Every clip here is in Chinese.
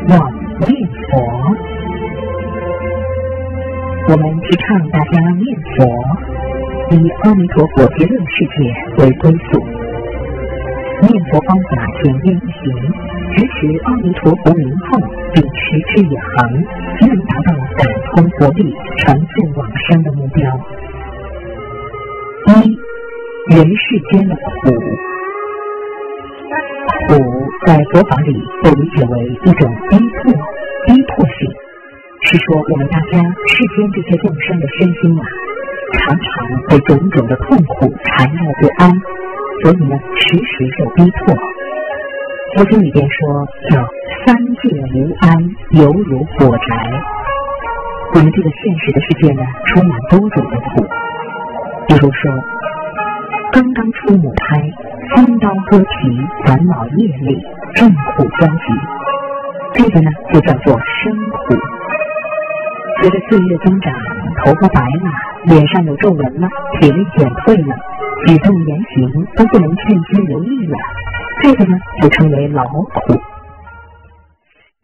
要念佛，我们提倡大家念佛，以阿弥陀佛极乐世界为归宿。念佛方法简约易行，直持阿弥陀佛名号，并持之以恒，即能达到感通佛力、成就往生的目标。一、人世间的苦。苦在佛法里被理解为一种逼迫性，是说我们大家世间这些众生的身心常常被种种的痛苦缠绕不安，所以时时受逼迫。佛经里边说叫三界无安，犹如火宅。我们这个现实的世界充满多种的苦，比如说刚刚出母胎，风刀割皮，烦恼业力，众苦交集，这个就叫做生苦。随着岁月增长，头发白了，脸上有皱纹了，体力减退了，举动言行都不能称心如意了，这个就称为劳苦。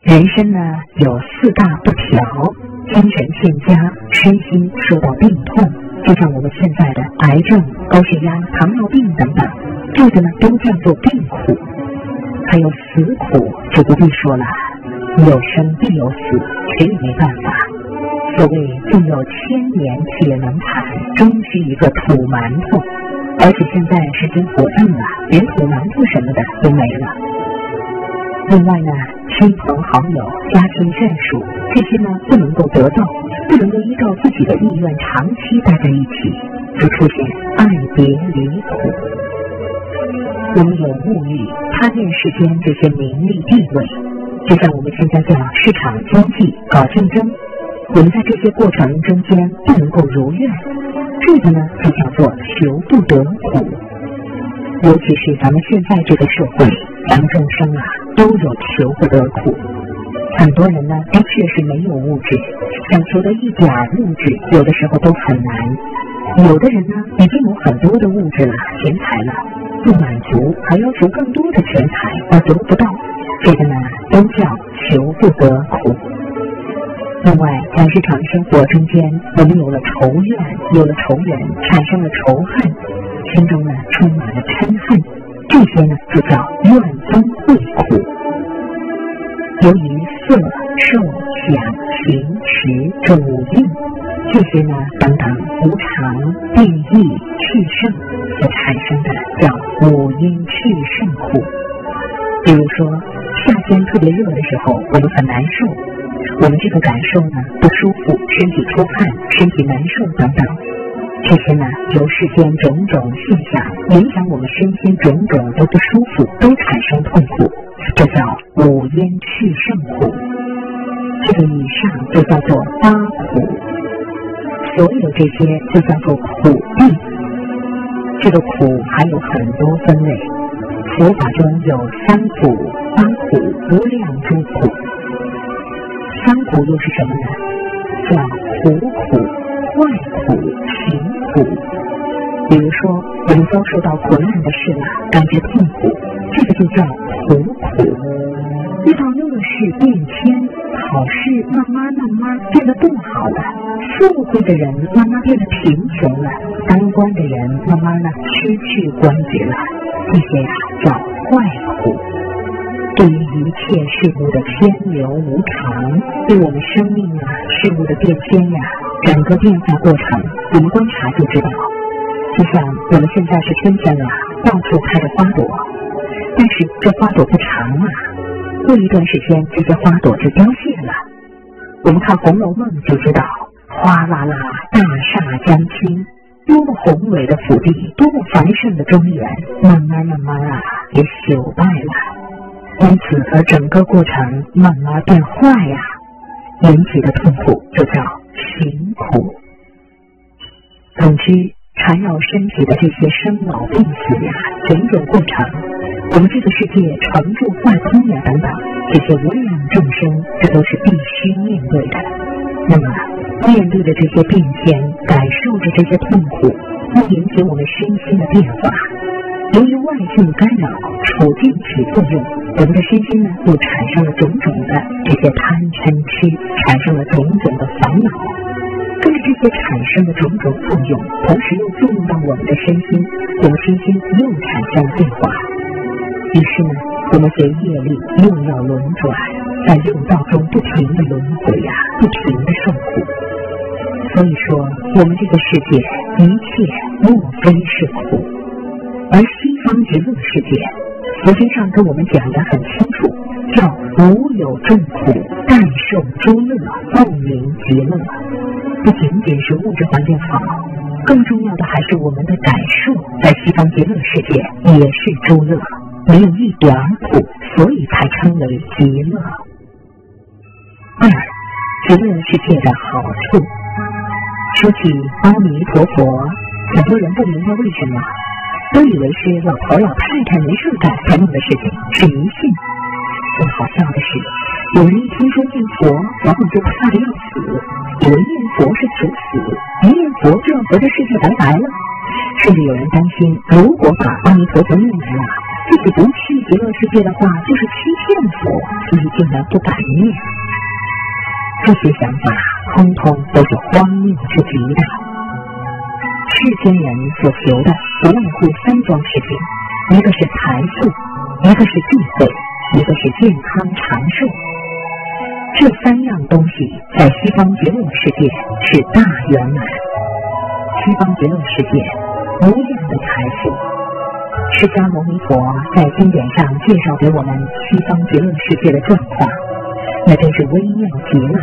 人生有四大不调，精神欠佳，身心受到病痛，就像我们现在的癌症、高血压、糖尿病等等，这个都叫做病苦。还有死苦就不必说了，有生必有死，谁也没办法。所谓纵有千年铁能盘，终须一个土馒头。而且现在时间火热了，连土馒头什么的都没了。另外亲朋好友、家庭眷属，这些不能够得到，不能够依照自己的意愿长期待在一起，就出现爱别离苦。我们有物欲，贪恋世间这些名利地位，就像我们现在在市场经济搞竞争，我们在这些过程中间不能够如愿，这个就叫做求不得苦。尤其是咱们现在这个社会，咱们众生都有求不得苦。很多人的确是没有物质，想求得一点物质，有的时候都很难。有的人已经有很多的物质了、钱财了，不满足，还要求更多的钱财而得不到，这个都叫求不得苦。另外，在日常生活中间，我们有了仇怨，有了仇人，产生了仇恨，心中充满了嗔恨，这些就叫怨憎会苦。由于色、受、想、行、识这五蕴，这些等等无常、变异、炽盛所产生的叫五阴炽盛苦。比如说夏天特别热的时候，我们很难受，我们这个感受不舒服，身体出汗，身体难受等等，这些由世间种种现象影响我们身心，种种都不舒服，都产生痛苦，这叫五阴炽盛苦。这个以上就叫做八苦，所有这些就叫做苦病。这个苦还有很多分类，佛法中有三苦、八苦、无量诸苦。三苦又是什么叫苦苦、坏苦、行苦。比如说我们遭受到苦难的事感觉痛苦，这个就叫苦苦。遇到乐事变迁，好事慢慢变得不好了，富贵的人慢慢变得贫穷了，当官的人慢慢失去官职了，这些叫坏苦。对于一切事物的偏流无常，对我们生命事物的变迁整个变化过程，我们观察就知道。就像我们现在是春天了，到处开着花朵，但是这花朵不长过一段时间这些花朵就凋谢了。我们看《红楼梦》就知道，哗啦啦，大厦将倾，多么宏伟的府邸，多么繁盛的庄园，慢慢也朽败了。因此而整个过程慢慢变坏引起的痛苦就叫行苦。总之，缠绕身体的这些生老病死呀，种种过程，我们这个世界成住坏空呀等等，这些无量众生，这都是必须面对的。那么，面对着这些变迁，感受着这些痛苦，会引起我们身心的变化。由于外境干扰，处境起作用，我们的身心呢，又产生了种种的这些贪嗔痴，产生了种种的烦恼。跟着这些产生的种种作用，同时又作用到我们的身心，我们身心又产生了变化。于是呢，我们随业力又要轮转，在六道中不停的轮回呀，不停的受苦。所以说，我们这个世界一切莫非是苦，而西方极乐世界，佛经上跟我们讲得很清楚，叫无有众苦，但受诸乐，故名极乐。不仅仅是物质环境好，更重要的还是我们的感受，在西方极乐世界也是诸乐，没有一点苦，所以才称为极乐。二，极乐世界的好处。说起阿弥陀佛，很多人不明白为什么，都以为是老头老太太没事干才弄的事情，是迷信。最好笑的是，有人一听说念佛，往往就怕得要死，以为念佛是求死，一念佛就要活在世界拜拜了。甚至有人担心，如果把阿弥陀佛念来了，自己不去极乐世界的话，就是欺骗佛，所以竟然不敢念。这些想法通通都是荒谬之极的。世间人所求的不外乎三桩事情，一个是财富，一个是智慧，一个是健康长寿。这三样东西在西方极乐世界是大圆满。西方极乐世界无量的财富，释迦牟尼佛在经典上介绍给我们西方极乐世界的状况，那真是微妙极了，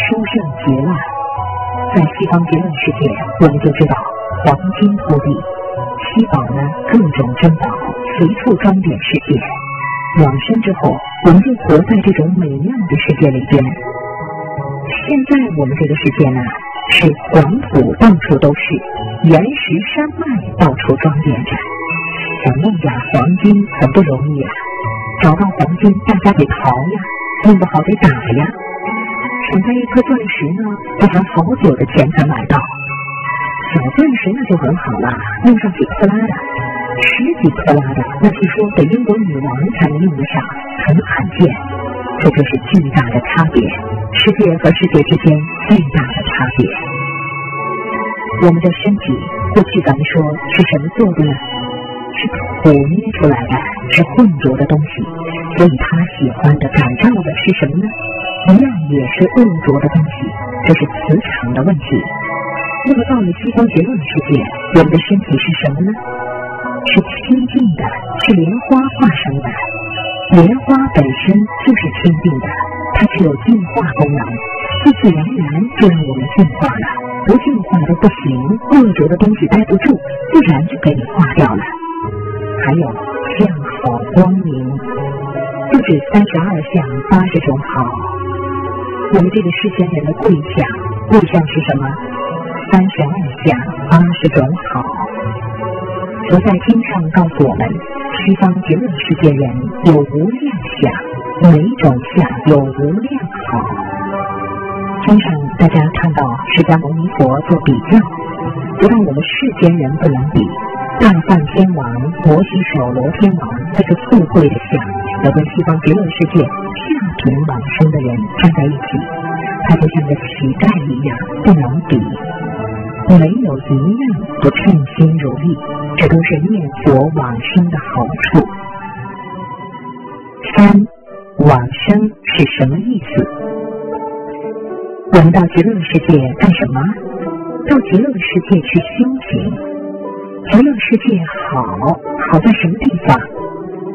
殊胜极了。在西方极乐世界，我们就知道黄金铺地，七宝呢，各种珍宝随处装点世界。往生之后，我们就活在这种美妙的世界里边。现在我们这个世界呢，是黄土到处都是，岩石山脉到处装点着。想弄点黄金很不容易啊，找到黄金大家得淘呀，弄不好得打呀。想在一颗钻石呢，要花好久的钱才买到。小钻石那就很好了，弄上几克拉的，10几克拉的，那据说得英国女王才能用得上，很罕见。这就是巨大的差别，世界和世界之间巨大的差别。我们的身体，过去咱们说是什么做的呢？是土捏出来的，是浑浊的东西，所以他喜欢的感召的是什么呢？一样也是污浊的东西，这是磁场的问题。那么到了西方极乐世界，我们的身体是什么呢？是清净的，是莲花化生的。莲花本身就是清净的，它具有净化功能，自自然然就让我们净化了。不净化都不行，恶浊的东西待不住，自然就给你化掉了。还有相好光明，不止32相80种好。我们这个世间人的贵相是什么？32相80种好。佛在经上告诉我们，西方极乐世界人有无量相，每种相有无量好。经上大家看到释迦牟尼佛做比较，不但我们世间人不能比，大梵天王、摩西首罗天王这个富贵的相，要跟西方极乐世界下品往生的人站在一起，他就像个乞丐一样，不能比。没有一样不称心如意，这都是念佛往生的好处。3. 往生是什么意思？我们到极乐世界干什么？到极乐世界去修行。极乐世界好在什么地方？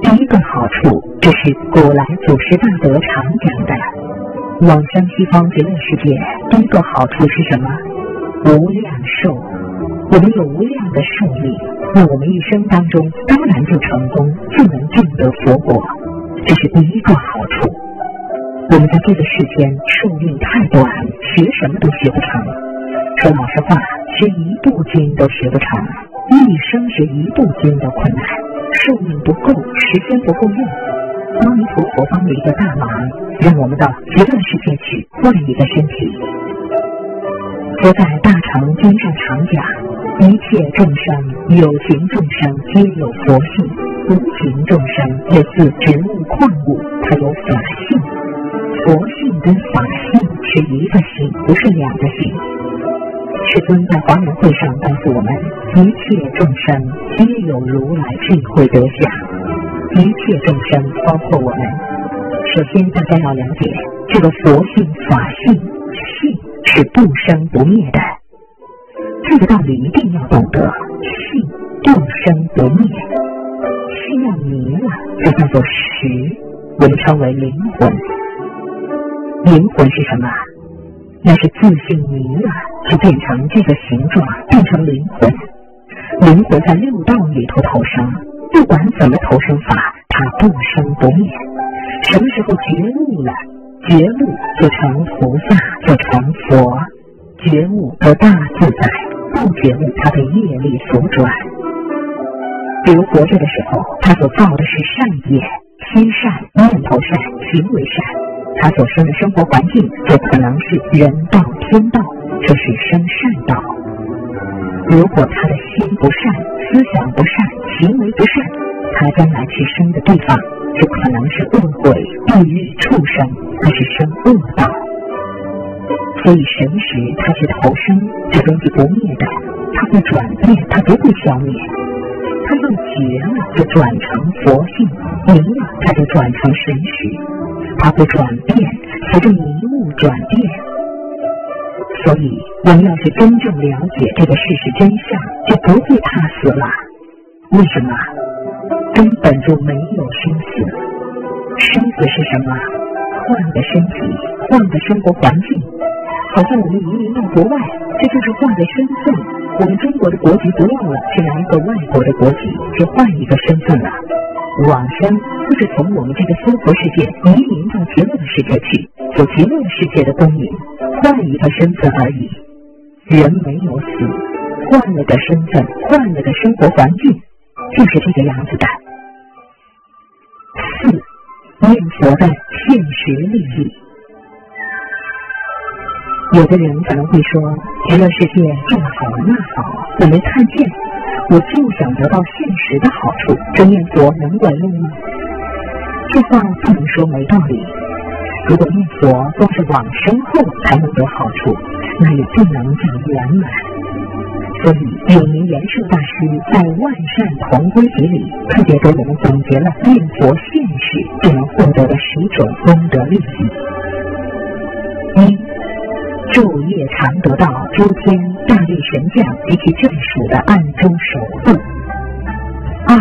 第一个好处，这是古来祖师大德常讲的，往生西方极乐世界第一个好处是什么？无量寿。我们有无量的寿命，那我们一生当中当然就成功，就能证得佛果，这是第一个好处。我们在这个世间寿命太短，学什么都学不成。说老实话，学一部经都学不成，一生学一部经都困难，寿命不够，时间不够用。阿弥陀佛帮了一个大忙，让我们到极乐世界去换一个身体。佛在大乘经上常讲，一切众生，有形众生皆有佛性，无形众生也似植物矿物，它有法性。佛性跟法性是一个性，不是两个性。世尊在华严会上告诉我们，一切众生皆有如来智慧德相，一切众生包括我们。首先大家要了解，这个佛性法性性是不生不灭的，这个道理一定要懂得。性不生不灭，性要迷了，这叫做识，我们称为灵魂。灵魂是什么？那是自性迷了，就变成这个形状，变成灵魂。灵魂在六道里头投生，不管怎么投生法，它不生不灭。什么时候觉悟了？觉悟就成菩萨，就成佛。觉悟得大自在，不觉悟他被业力所转。比如活着的时候，他所造的是善业，心善，念头善，行为善，他所生的生活环境就可能是人道、天道，这是生善道。如果他的心不善，思想不善，行为不善，他将来去生的地方就可能是恶鬼、地狱、畜生，那是生恶道。所以神识它是投生，这东西不灭的，它会转变，它不会消灭。它又觉了，就转成佛性；迷了，它就转成神识。它会转变，随着迷雾转变。所以我们要是真正了解这个事实真相，就不会怕死了。为什么？根本就没有生死。生死是什么？换个身体，换个生活环境。好像我们移民到国外，这就是换个身份。我们中国的国籍不要了，去拿一个外国的国籍，就换一个身份了。往生就是从我们这个娑婆世界移民到极乐世界去，做极乐世界的公民，换一个身份而已。人没有死，换了个身份，换了个生活环境，就是这个样子的。四，念佛的现实利益。有的人可能会说，极乐世界这好那好，我没看见，我就想得到现实的好处，这念佛能管用吗？这话不能说没道理。如果念佛光是往生后才能得好处，那也不能叫圆满。所以有名延寿大师在《万善同归集》里特别给我们总结了念佛现实就能获得的10种功德利益。一，昼夜常得到诸天大力神将及其眷属的暗中守护。二，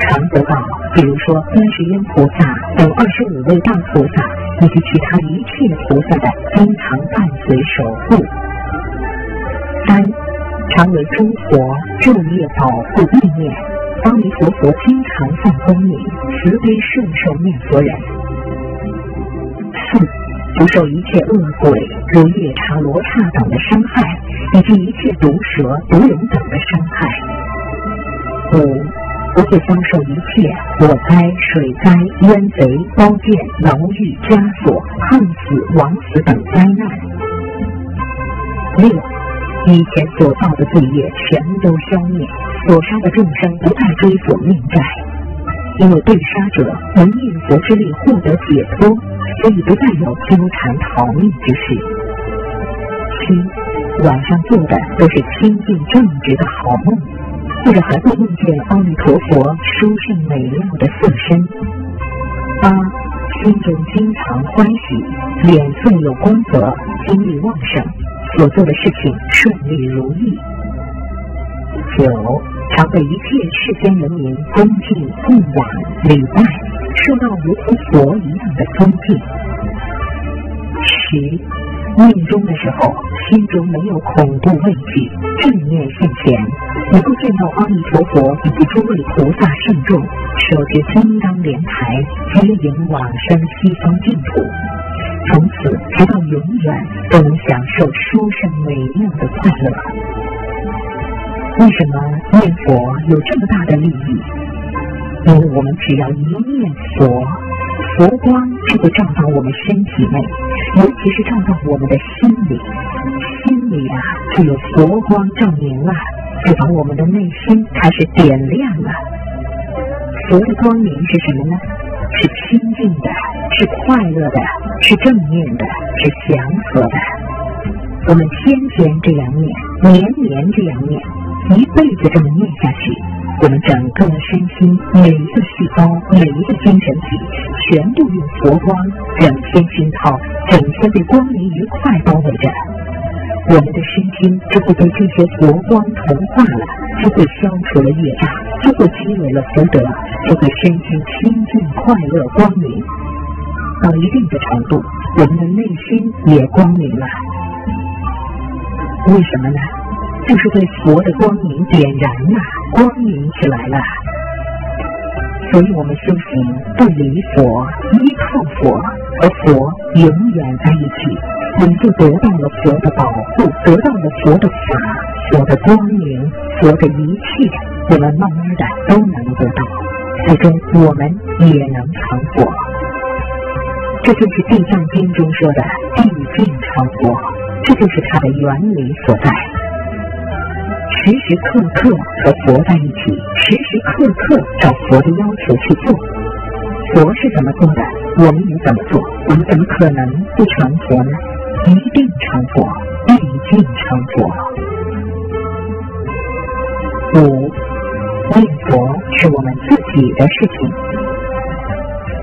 常得到比如说观世音菩萨等25位大菩萨以及其他一切菩萨的经常伴随守护。三，常为诸佛昼夜保护意念，阿弥陀佛经常放光明，慈悲摄受念佛人。四，不受一切恶鬼如夜叉、罗刹等的伤害，以及一切毒蛇、毒人等的伤害。五，不会遭受一切火灾、水灾、冤贼、刀剑、牢狱、枷锁、横死、枉死等灾难。六，以前所造的罪业全都消灭，所杀的众生不再追索命债，因为被杀者能念佛之力获得解脱，所以不再有纠缠逃命之事。七，晚上做的都是清净正直的好梦，或者还会梦见阿弥陀佛殊胜美妙的色身。八，心中经常欢喜，脸色有光泽，精力旺盛，所做的事情顺利如意。九，常被一切世间人民恭敬供养礼拜，受到如同佛一样的尊敬。十，念中的时候，心中没有恐怖畏惧，正念现前，能够见到阿弥陀佛以及诸位菩萨圣众，手执金刚莲台，接引往生西方净土。从此直到永远都能享受殊胜美妙的快乐。为什么念佛有这么大的利益？因为我们只要一念佛，佛光就会照到我们身体内，尤其是照到我们的心里。心里就有佛光照明了，就把我们的内心开始点亮了。佛的光明是什么呢？是清净的，是快乐的，是正面的，是祥和的。我们天天这样念，年年这样念，一辈子这么念下去，我们整个身心每一个细胞，每一个精神体，全部用佛光整天熏陶，整天被光明愉快包围着。我们的身心就会被这些佛光同化了，就会消除了业障，就会积累了福德，就会身心清净快乐光明。到一定的程度，我们的内心也光明了。为什么呢？就是被佛的光明点燃了，光明起来了。所以我们修行不离佛，依靠佛，和佛永远在一起，我们就得到了佛的保护，得到了佛的法，佛的光明，佛的一切，我们慢慢的都能得到，最终我们也能成佛。这就是《地藏经》中说的地境成佛，这就是它的原理所在。时时刻刻和佛在一起，时时刻刻照佛的要求去做。佛是怎么做的，我们也怎么做，我们怎么可能不成佛呢？一定成佛，必定成佛。5. 念佛是我们自己的事情。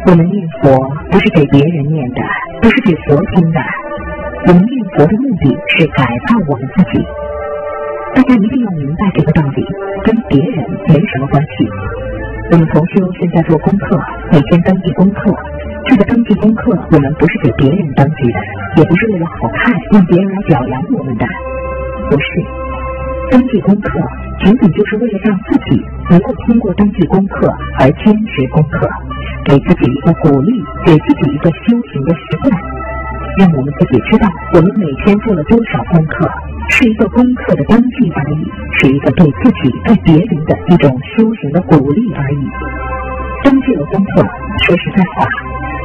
我们念佛不是给别人念的，不是给佛听的。我们念佛的目的是改造我们自己。大家一定要明白这个道理，跟别人没什么关系。我们同修现在做功课，每天登记功课。这个登记功课，我们不是给别人登记的，也不是为了好看，让别人来表扬我们的，不是。登记功课仅仅就是为了让自己能够通过登记功课而坚持功课，给自己一个鼓励，给自己一个修行的习惯，让我们自己知道我们每天做了多少功课，是一个功课的登记而已，是一个对自己对别人的一种修行的鼓励而已。登记了功课，说实在话，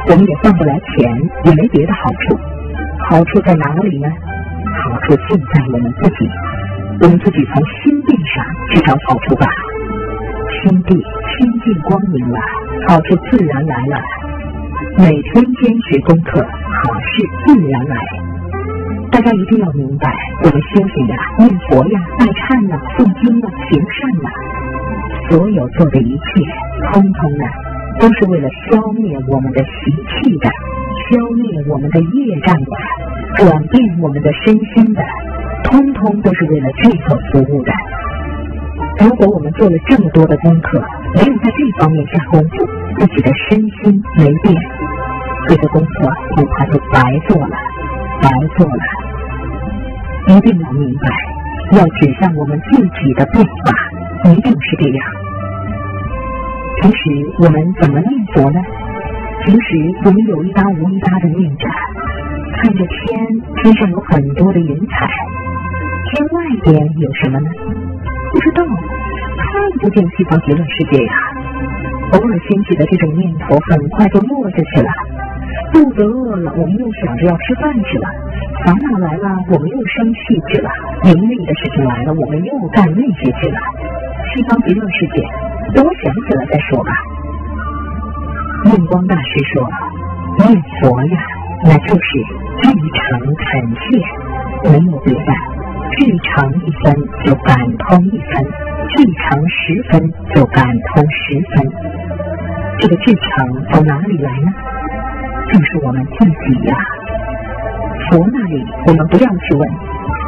我们也赚不来钱，也没别的好处。好处在哪里呢？好处就在我们自己，我们自己从心地上去找好处吧。心地清净光明了，好处自然来了。每天坚持功课，好事自然来。大家一定要明白，我们修行念佛拜忏诵经行善所有做的一切，通通都是为了消灭我们的习气的，消灭我们的业障的，转变我们的身心的，通通都是为了这个服务的。如果我们做了这么多的功课，没有在这方面下功夫，自己的身心没变，这个功课恐怕就白做了，白做了。一定要明白，要指向我们自己的变化，一定是这样。平时我们怎么念佛呢？平时我们有一搭无一搭的念着，看着天上有很多的云彩，天外边有什么呢？不知道，看不见西方极乐世界呀。偶尔兴起的这种念头很快就落下去了，肚子饿了，我们又想着要吃饭去了，烦恼来了，我们又生气去了，名利的事情来了，我们又干那些去了。西方极乐世界，等我想起来再说吧。印光大师说，念佛呀，那就是至诚恳切，没有别的，至诚一分就感通一分，至诚10分就感通10分。这个至诚从哪里来呢？就是我们自己呀。佛那里我们不要去问，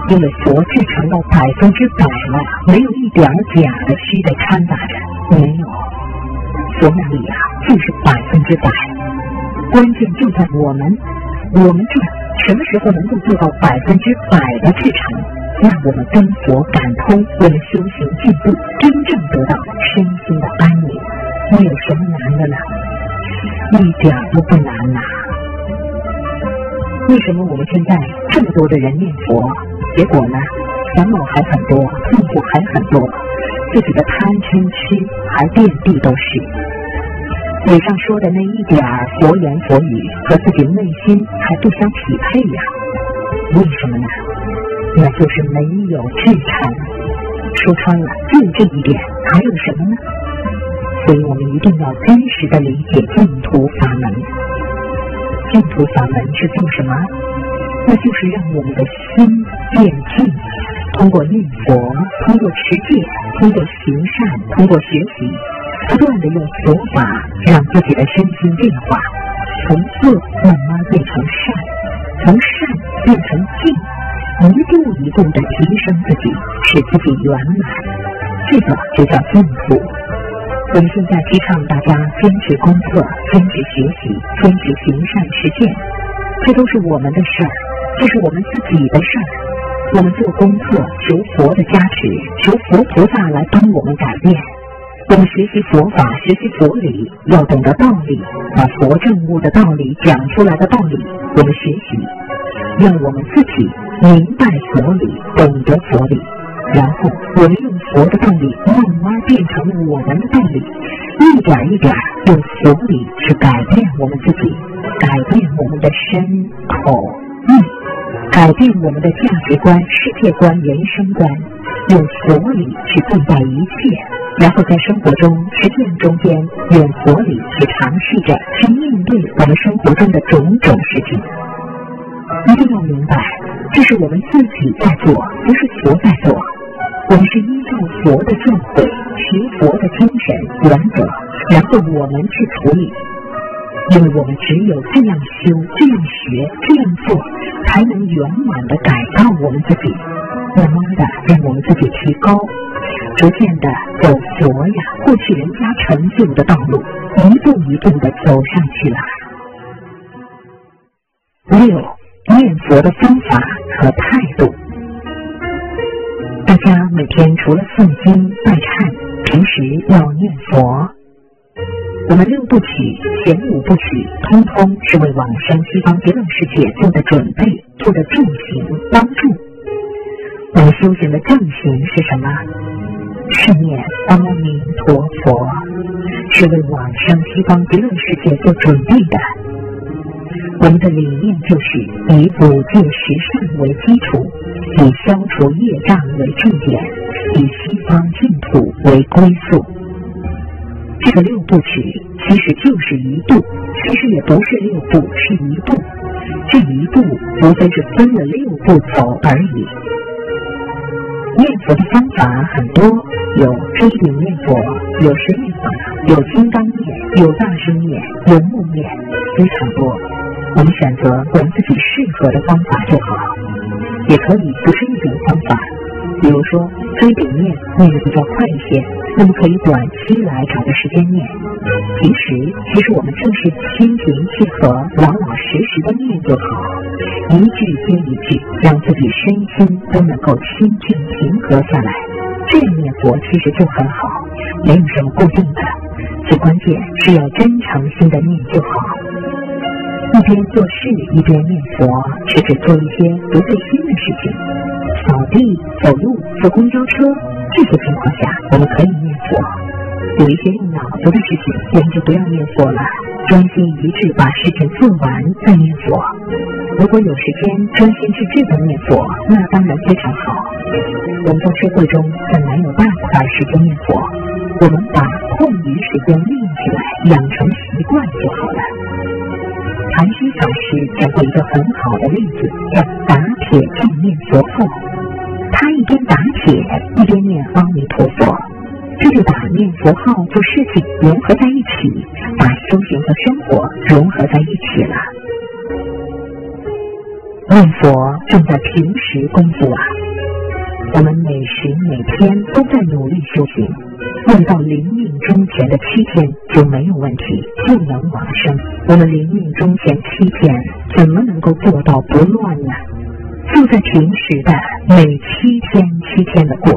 因为佛至诚到100%了，没有一点假的虚的掺杂着，没有。佛那里就是100%，关键就在我们这什么时候能够做到100%的至诚，让我们跟佛感通，我们修行进步，真正得到身心的安宁。你有什么难的呢？一点都不难呐。为什么我们现在这么多的人念佛，结果呢，烦恼还很多，痛苦还很多，自己的贪嗔痴还遍地都是。嘴上说的那一点佛言佛语和自己内心还不相匹配呀，为什么呢？那就是没有至禅。说穿了，就这一点，还有什么呢？所以我们一定要真实的理解净土法门。净土法门是做什么？那就是让我们的心变净，通过念佛，通过持戒，通过行善，通过学习，不断的用佛法让自己的身心变化，从恶慢慢变成善，从善变成净，一步一步的提升自己，使自己圆满，这个就叫净土。我们现在提倡大家坚持功课，坚持学习，坚持行善实践，这都是我们的事儿，这是我们自己的事儿。我们做功课，求佛的加持，求佛菩萨来帮我们改变。我们学习佛法，学习佛理，要懂得道理，把佛证悟的道理讲出来的道理，我们学习，让我们自己明白佛理，懂得佛理，然后我们用佛的道理慢慢变成我们的道理，一点一点用佛理去改变我们自己，改变我们的身口意，改变我们的价值观、世界观、人生观，用佛理去对待一切，然后在生活中、实践中间用佛理去尝试着去面对我们生活中的种种事情。一定要明白，这是我们自己在做，不是佛在做。我们是依照佛的教诲，学佛的精神原则，然后我们去处理。因为我们只有这样修、这样学、这样做，才能圆满地改造我们自己，慢慢地让我们自己提高，逐渐地走佛呀过去人家成就的道路，一步一步地走上去了。6. 念佛的方法和态度。大家每天除了诵经拜忏，平时要念佛。我们6部曲、前5部曲，通通是为往生西方极乐世界做的准备，做的助行帮助。我们修行的正行是什么？是念阿弥陀佛，是为往生西方极乐世界做准备的。我们的理念就是以五戒十善为基础，以消除业障为重点，以西方净土为归宿。这个6部曲其实就是一步，其实也不是6步，是一步。这一步无非是分了6步走而已。念佛的方法很多，有追顶念佛，有十念法，有金刚念，有大声念，有默念，非常多。我们选择我们自己适合的方法就好，也可以不是一种方法。比如说追顶念得比较快一些，那么可以短期来找个时间念。平时其实我们就是心平气和、老老实实的念就好，一句接一句，让自己身心都能够清净平和下来。这样念佛其实就很好，没有什么固定的，最关键是要真诚心的念就好。一边做事一边念佛，只做一些不费心的事情，扫地、走路、坐公交车，这些情况下我们可以念佛。有一些用脑子的事情，我们就不要念佛了，专心一致把事情做完再念佛。如果有时间专心致志的念佛，那当然非常好。我们在社会中本来有大块时间念佛，我们把空余时间练起来，养成习惯就好了。禅师法师讲过一个很好的例子，叫打铁匠念佛后。他一边打铁一边念阿弥陀佛，这就把念佛号做事情融合在一起，把修行和生活融合在一起了。念佛正在平时功夫啊，我们每时每天都在努力修行，念到临命终前的7天就没有问题，就能往生。我们临命终前7天怎么能够做到不乱呢？就在平时的每7天7天的过，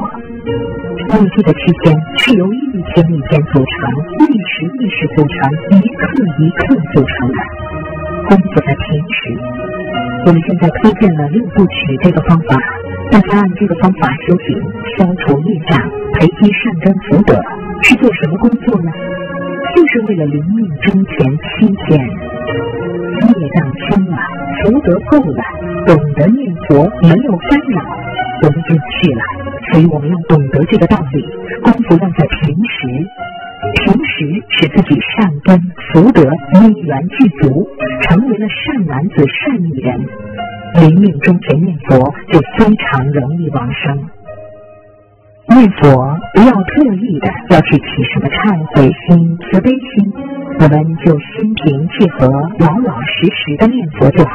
过去的7天是由一天一天组成，一时一时组成，一刻一刻组成的。功夫在平时，我们现在推荐了6部曲这个方法，大家按这个方法修行，消除业障，培积善根福德，是做什么工作呢？就是为了临命终前7天，业障轻了，福德够了，懂得念佛，没有烦恼，我们就去了。所以我们要懂得这个道理，功夫要在平时使自己善根福德因缘具足，成为了善男子善女人，临命终前念佛就非常容易往生。念佛不要特意的要去起什么忏悔心慈悲心，我们就心平气和老老实实的念佛就好，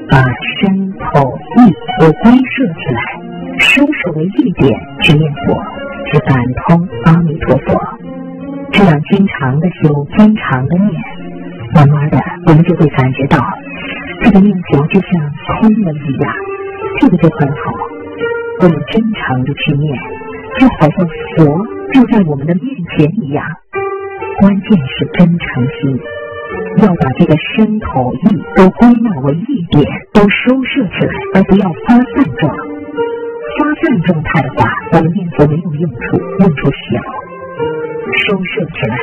把身口意都归摄起来，收摄为一点去念佛，去感通阿弥陀佛。这样经常的修，经常的念，慢慢的我们就会感觉到这个念佛就像空了一样，这个就很好。我们真诚的去念，就好像佛就在我们的面前一样。关键是真诚心，要把这个身口意都归纳为一点，都收摄起来，而不要发散状。发散状态的话，我们念佛没有用处，用处小。收摄起来，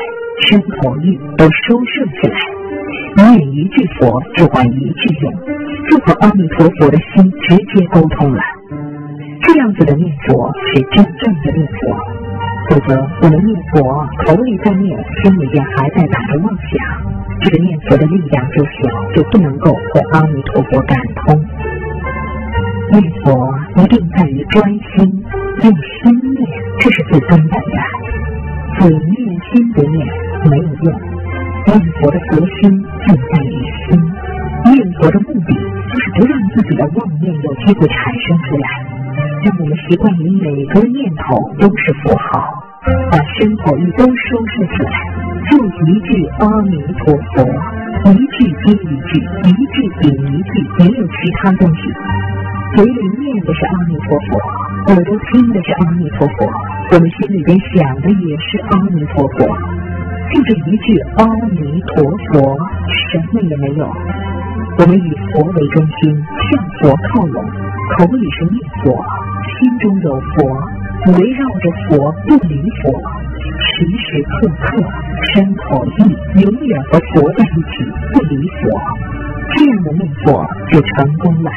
身口意都收摄起来，念一句佛就管一句用，就和阿弥陀佛的心直接沟通了。这样子的念佛是真正的念佛，否则我们念佛口里在念，心里边还在打着妄想，这个念佛的力量就小，就不能够和阿弥陀佛感通。念佛一定在于专心，用心念，这是最根本的。嘴念心不念没有用，念佛的核心就在于心。念佛的目的就是不让自己的妄念有机会产生出来，让我们习惯于每个念头都是佛号，把身口意都收摄起来，就一句阿弥陀佛，一句接一句，一句顶一句，没有其他东西。嘴里念的是阿弥陀佛，耳朵听的是阿弥陀佛，我们心里边想的也是阿弥陀佛，就这一句阿弥陀佛，什么也没有。我们以佛为中心，向佛靠拢，口里是念佛，心中有佛，围绕着佛不离佛，时时刻刻身口意永远和佛在一起，不离佛，这样的念佛就成功了。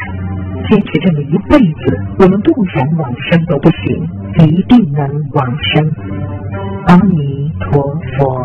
坚持这么一辈子，我们不想往生都不行，一定能往生。阿弥陀佛。